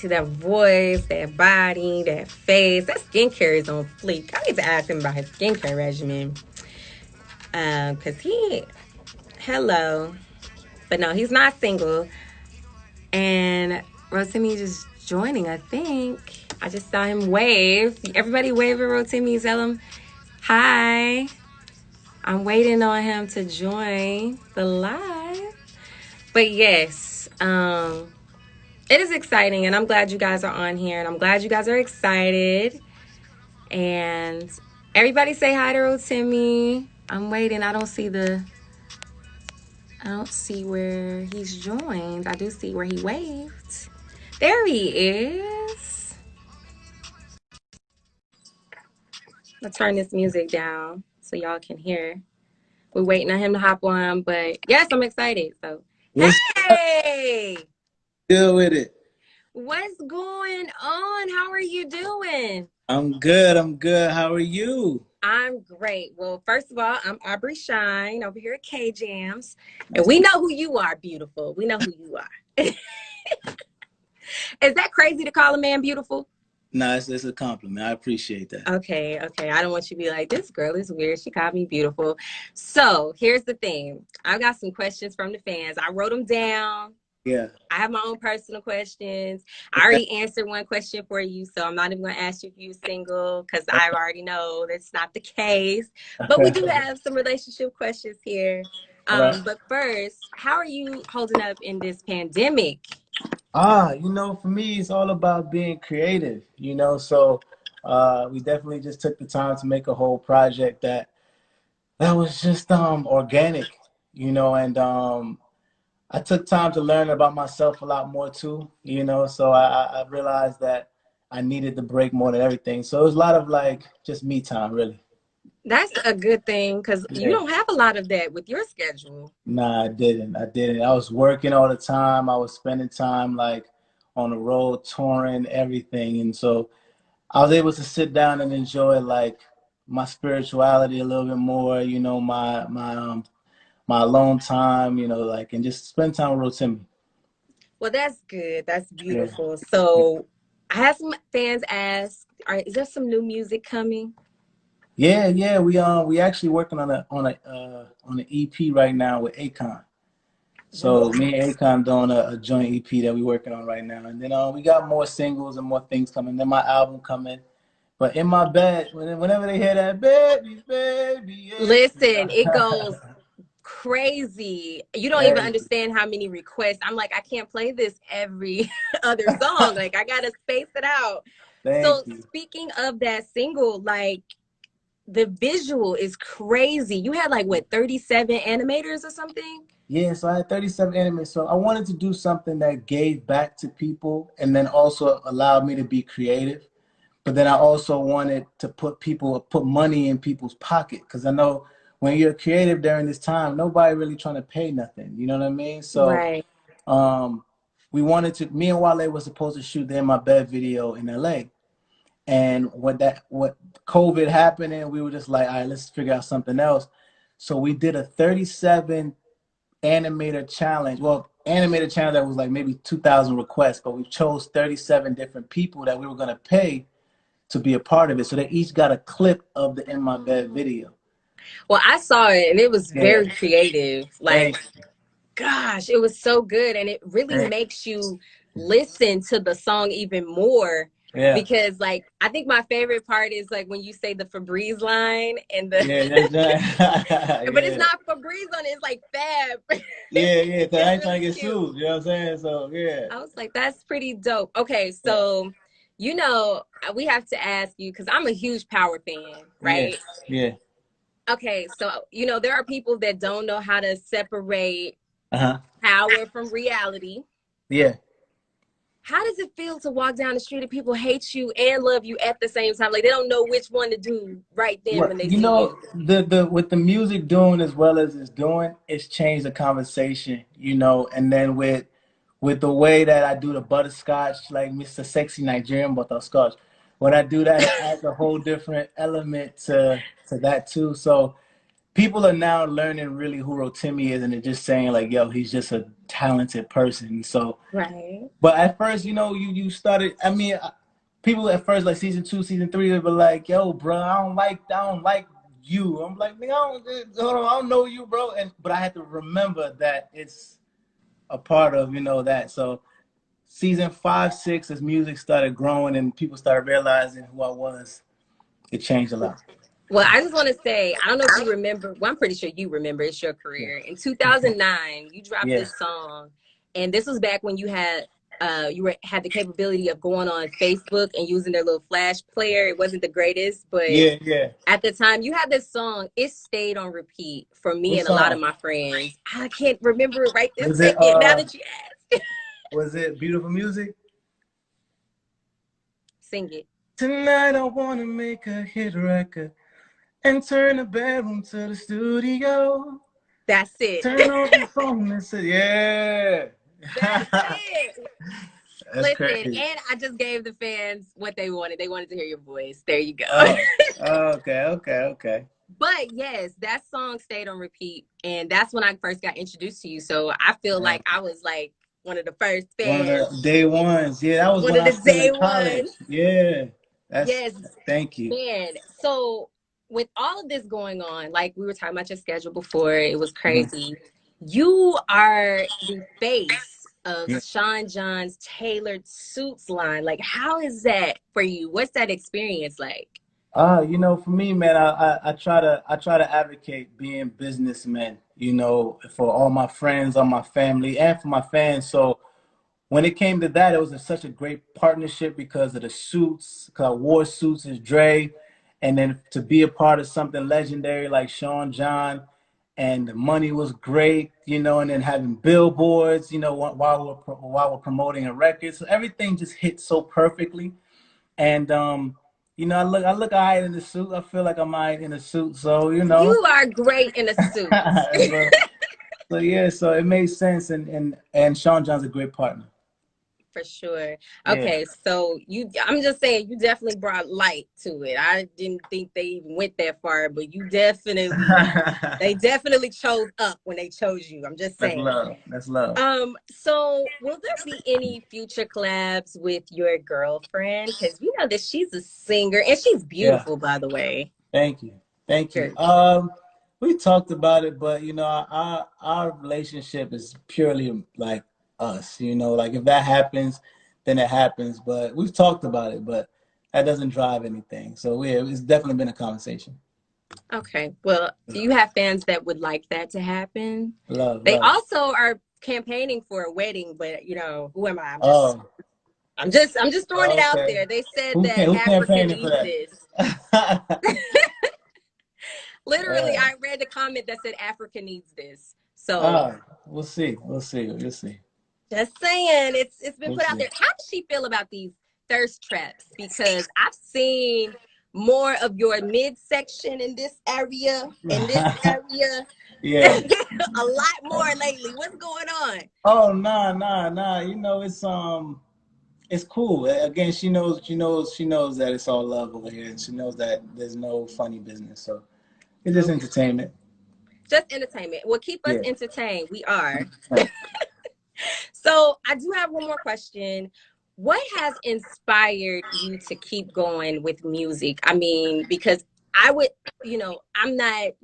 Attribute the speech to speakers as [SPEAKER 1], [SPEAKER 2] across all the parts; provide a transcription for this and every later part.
[SPEAKER 1] See that voice, that body, that face. That skincare is on fleek. I need to ask him about his skincare regimen. Cause hello. But no, he's not single. And Rotimi just joining, I think. I just saw him wave. Everybody wave at Rotimi. Tell him hi. I'm waiting on him to join the live. But yes, it is exciting, and I'm glad you guys are on here, and I'm glad you guys are excited. And everybody say hi to Rotimi. I'm waiting. I don't see where he's joined. I do see where he waved. There he is. Let's turn this music down so y'all can hear. We're waiting on him to hop on, but yes, I'm excited. So, hey!
[SPEAKER 2] Good with it.
[SPEAKER 1] What's going on? How are you doing?
[SPEAKER 2] I'm good. How are you?
[SPEAKER 1] I'm great. Well, first of all, I'm Aubrey Shine over here at K Jams. And we know who you are, beautiful. We know who you are. Is that crazy to call a man beautiful?
[SPEAKER 2] No, it's a compliment. I appreciate that.
[SPEAKER 1] Okay. I don't want you to be like, this girl is weird. She called me beautiful. So here's the thing. I've got some questions from the fans. I wrote them down.
[SPEAKER 2] Yeah.
[SPEAKER 1] I have my own personal questions. I already answered one question for you, so I'm not even going to ask you if you're single because I already know that's not the case. But we do have some relationship questions here. But first, how are you holding up in this pandemic?
[SPEAKER 2] For me, it's all about being creative, so we definitely just took the time to make a whole project that was just organic, and I took time to learn about myself a lot more too, so I realized that I needed the break more than everything. So it was a lot of just me time, really.
[SPEAKER 1] That's a good thing because you don't have a lot of that with your schedule.
[SPEAKER 2] Nah, I didn't. I was working all the time. I was spending time on the road, touring, everything. And so I was able to sit down and enjoy my spirituality a little bit more, my alone time, and just spend time with Rotimi.
[SPEAKER 1] Well, that's good. That's beautiful. Yeah. So I had some fans ask, is there some new music coming?
[SPEAKER 2] Yeah. We actually working on an EP right now with Akon. So me and Akon doing a joint EP that we're working on right now, and then we got more singles and more things coming. Then my album coming. But in my bed, whenever they hear that baby, yeah.
[SPEAKER 1] Listen, it goes crazy. You don't even understand how many requests. I'm like, I can't play this every other song. Like, I gotta space it out. So speaking of that single, the visual is crazy. You had 37 animators or something?
[SPEAKER 2] Yeah, so I had 37 animators. So I wanted to do something that gave back to people and then also allowed me to be creative. But then I also wanted to put money in people's pocket, because I know when you're creative during this time, nobody really trying to pay nothing. You know what I mean? So
[SPEAKER 1] right.
[SPEAKER 2] Me and Wale was supposed to shoot the In My Bed video in LA. And what COVID happened, and we were just like, all right, let's figure out something else. So we did a 37 animator challenge. Well, animator challenge that was maybe 2,000 requests, but we chose 37 different people that we were going to pay to be a part of it. So they each got a clip of the In My Bed video.
[SPEAKER 1] Well, I saw it and it was very creative. Gosh, it was so good. And it really makes you listen to the song even more. Yeah. Because I think my favorite part is when you say the Febreze line and the but it's not Febreze on it, it's Fab.
[SPEAKER 2] Yeah, because I ain't trying to get sued, you know what I'm saying? So yeah.
[SPEAKER 1] I was like, that's pretty dope. Okay, so we have to ask you, because I'm a huge Power fan, right?
[SPEAKER 2] Yeah.
[SPEAKER 1] Okay, so there are people that don't know how to separate power from reality.
[SPEAKER 2] Yeah.
[SPEAKER 1] How does it feel to walk down the street and people hate you and love you at the same time? They don't know which one to do right then when they see you.
[SPEAKER 2] With the music doing as well as it's doing, it's changed the conversation, and then with the way that I do the butterscotch, like Mr. Sexy Nigerian butterscotch, when I do that, it adds a whole different element to that too. So people are now learning really who Rotimi is, and they're just saying like, "Yo, he's just a talented person." So,
[SPEAKER 1] Right.
[SPEAKER 2] but at first, you started. I mean, people at first like season 2, season 3, they were like, "Yo, bro, I don't like you." I'm like, "Nigga, I don't know you, bro." But I had to remember that it's a part of that. So season 5, 6, as music started growing and people started realizing who I was, it changed a lot.
[SPEAKER 1] Well, I just want to say, I don't know if you remember. Well, I'm pretty sure you remember. It's your
[SPEAKER 2] Yeah.
[SPEAKER 1] career. In 2009, you dropped
[SPEAKER 2] Yeah.
[SPEAKER 1] this song, and this was back when had the capability of going on Facebook and using their little flash player. It wasn't the greatest, but
[SPEAKER 2] Yeah. Yeah.
[SPEAKER 1] at the time, you had this song. It stayed on repeat for me
[SPEAKER 2] What
[SPEAKER 1] and a lot
[SPEAKER 2] song?
[SPEAKER 1] of my friends. I can't remember it right this
[SPEAKER 2] Was it
[SPEAKER 1] second. Now that you asked,
[SPEAKER 2] was it Beautiful Music?
[SPEAKER 1] sing it.
[SPEAKER 2] Tonight I wanna make a hit record and turn the bedroom to the studio.
[SPEAKER 1] That's it.
[SPEAKER 2] Turn off the phone and say, yeah.
[SPEAKER 1] That's it.
[SPEAKER 2] That's
[SPEAKER 1] Listen,
[SPEAKER 2] crazy.
[SPEAKER 1] and I just gave the fans what they wanted. They wanted to hear your voice. There you go.
[SPEAKER 2] Oh, okay, okay, okay.
[SPEAKER 1] But yes, that song stayed on repeat. And that's when I first got introduced to you. So I feel
[SPEAKER 2] Yeah.
[SPEAKER 1] like I was like one of the first
[SPEAKER 2] One of
[SPEAKER 1] fans,
[SPEAKER 2] the day ones. Yeah, that was
[SPEAKER 1] one
[SPEAKER 2] when
[SPEAKER 1] of
[SPEAKER 2] I
[SPEAKER 1] the
[SPEAKER 2] was still in
[SPEAKER 1] day
[SPEAKER 2] college.
[SPEAKER 1] ones.
[SPEAKER 2] Yeah. That's
[SPEAKER 1] Yes,
[SPEAKER 2] Thank you.
[SPEAKER 1] man. So with all of this going on, like we were talking about your schedule before, it was
[SPEAKER 2] Mhm.
[SPEAKER 1] crazy. You are the face of
[SPEAKER 2] Yeah.
[SPEAKER 1] Sean John's tailored suits line. Like, how is that for you? What's that experience like?
[SPEAKER 2] For me, man, I try to advocate being businessmen, for all my friends, all my family, and for my fans. So when it came to that, it was such a great partnership because of the suits, because I wore suits as Dre, and then to be a part of something legendary like Sean John, and the money was great, and then having billboards, while we're promoting a record, so everything just hit so perfectly. And I look all right in the suit. I feel like I'm all right in a suit, so
[SPEAKER 1] You are great in a suit.
[SPEAKER 2] so, so yeah, so it made sense, and Sean John's a great partner.
[SPEAKER 1] For sure.
[SPEAKER 2] Yeah.
[SPEAKER 1] Okay, so I'm just saying you definitely brought light to it. I didn't think they even went that far, but they definitely chose up when they chose you. I'm just
[SPEAKER 2] That's
[SPEAKER 1] saying.
[SPEAKER 2] love. That's love.
[SPEAKER 1] So will there be any future collabs with your girlfriend? Because we know that she's a singer and she's
[SPEAKER 2] Yeah.
[SPEAKER 1] beautiful, by the way.
[SPEAKER 2] Thank you. Thank you.
[SPEAKER 1] Sure.
[SPEAKER 2] We talked about it, but our relationship is purely like us. Like if that happens, then it happens. But we've talked about it, but that doesn't drive anything. So yeah, it's definitely been a conversation.
[SPEAKER 1] Okay. Well, do you have fans that would like that to happen?
[SPEAKER 2] Love,
[SPEAKER 1] They
[SPEAKER 2] love.
[SPEAKER 1] also are campaigning for a wedding, but who am I?
[SPEAKER 2] Oh,
[SPEAKER 1] I'm just throwing it out
[SPEAKER 2] okay.
[SPEAKER 1] there. They said that
[SPEAKER 2] Who
[SPEAKER 1] Africa
[SPEAKER 2] campaigning for
[SPEAKER 1] needs
[SPEAKER 2] that?
[SPEAKER 1] this. Literally,
[SPEAKER 2] uh,
[SPEAKER 1] I read the comment that said Africa needs this. So
[SPEAKER 2] we'll see. We'll see. We'll see.
[SPEAKER 1] just saying, it's been
[SPEAKER 2] We'll
[SPEAKER 1] put out
[SPEAKER 2] see.
[SPEAKER 1] there. How does she feel about these thirst traps? Because I've seen more of your midsection in this area,
[SPEAKER 2] Yeah.
[SPEAKER 1] a lot more lately. What's going on?
[SPEAKER 2] Oh, nah, nah, nah. It's cool. Again, she knows that it's all love over here, and she knows that there's no funny business. So it's just
[SPEAKER 1] Okay,
[SPEAKER 2] entertainment.
[SPEAKER 1] just entertainment. Well, keep us
[SPEAKER 2] Yeah.
[SPEAKER 1] entertained. We are. So I do have one more question. What has inspired you to keep going with music? I mean, because I'm not,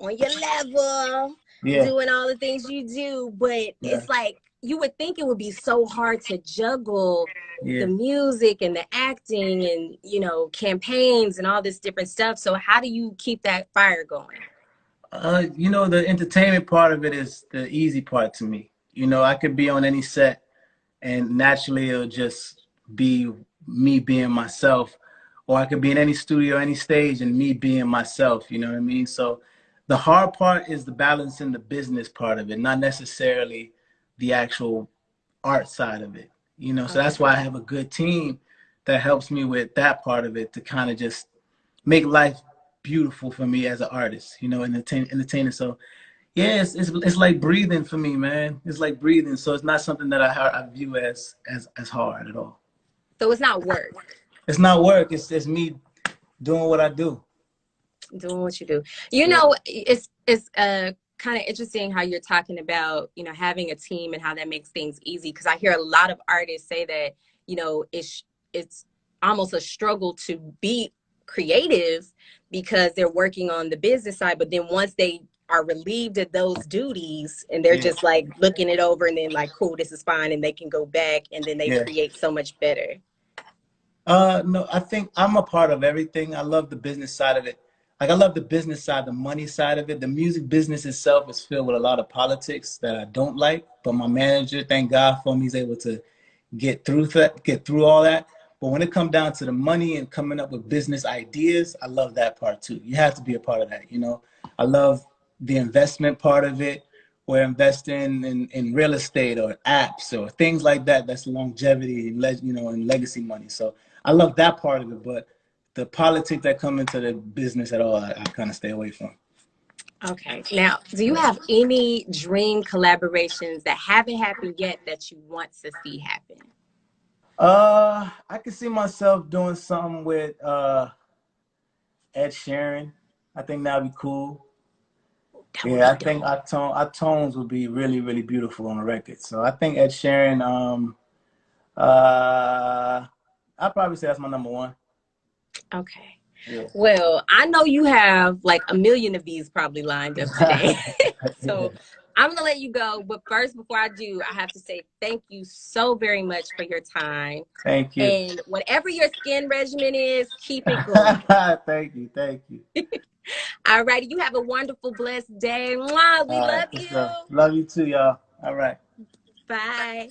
[SPEAKER 1] on your level
[SPEAKER 2] Yeah.
[SPEAKER 1] doing all the things you do, but
[SPEAKER 2] Yeah.
[SPEAKER 1] it's like you would think it would be so hard to juggle the
[SPEAKER 2] Yeah.
[SPEAKER 1] music and the acting and, campaigns and all this different stuff. So how do you keep that fire going?
[SPEAKER 2] The entertainment part of it is the easy part to me. I could be on any set and naturally it'll just be me being myself. Or I could be in any studio, any stage, and me being myself. You know what I mean? So the hard part is the balancing the business part of it, not necessarily the actual art side of it. So
[SPEAKER 1] Okay.
[SPEAKER 2] that's why I have a good team that helps me with that part of it to kind of just make life beautiful for me as an artist, entertainer. So yeah, it's like breathing for me, man. It's like breathing. So it's not something that I view as hard at all.
[SPEAKER 1] So it's not work.
[SPEAKER 2] It's not work. It's me doing what I do.
[SPEAKER 1] Doing what you do. You
[SPEAKER 2] Yeah,
[SPEAKER 1] know, it's kind of interesting how you're talking about, you know, having a team and how that makes things easy. Because I hear a lot of artists say that, you know, it's almost a struggle to be creative because they're working on the business side, but then once they are relieved of those duties and they're
[SPEAKER 2] yeah,
[SPEAKER 1] just like looking it over and then like, cool, this is fine, and they can go back and then they
[SPEAKER 2] yeah.
[SPEAKER 1] create so much better.
[SPEAKER 2] No, I think I'm a part of everything. I love the business side of it. Like I love the business side, the money side of it. The music business itself is filled with a lot of politics that I don't like. But my manager, thank God for him, he's able to get through all that. But when it comes down to the money and coming up with business ideas, I love that part too. You have to be a part of that, you know. I love the investment part of it. We're investing in real estate or apps or things like that. That's longevity and and legacy money. So I love that part of it, but the politics that come into the business at all, I kind of stay away from.
[SPEAKER 1] Okay. Now, do you
[SPEAKER 2] Yeah.
[SPEAKER 1] have any dream collaborations that haven't happened yet that you want to see happen?
[SPEAKER 2] I can see myself doing something with Ed Sheeran. I think that'd be cool.
[SPEAKER 1] That would
[SPEAKER 2] Yeah,
[SPEAKER 1] be
[SPEAKER 2] I think
[SPEAKER 1] dope.
[SPEAKER 2] our tones would be really, really beautiful on the record. So I think Ed Sheeran, uh, I'd probably say that's my number one.
[SPEAKER 1] Okay.
[SPEAKER 2] Yeah.
[SPEAKER 1] Well, I know you have like a million of these probably lined up today.
[SPEAKER 2] Yeah.
[SPEAKER 1] So I'm going to let you go. But first, before I do, I have to say thank you so very much for your time.
[SPEAKER 2] Thank you.
[SPEAKER 1] And whatever your skin regimen is, keep it glowing.
[SPEAKER 2] Thank you. Thank you.
[SPEAKER 1] All righty. You have a wonderful, blessed day. Mwah, we
[SPEAKER 2] All right,
[SPEAKER 1] love
[SPEAKER 2] for
[SPEAKER 1] you.
[SPEAKER 2] sure. Love you too, y'all. All right.
[SPEAKER 1] Bye.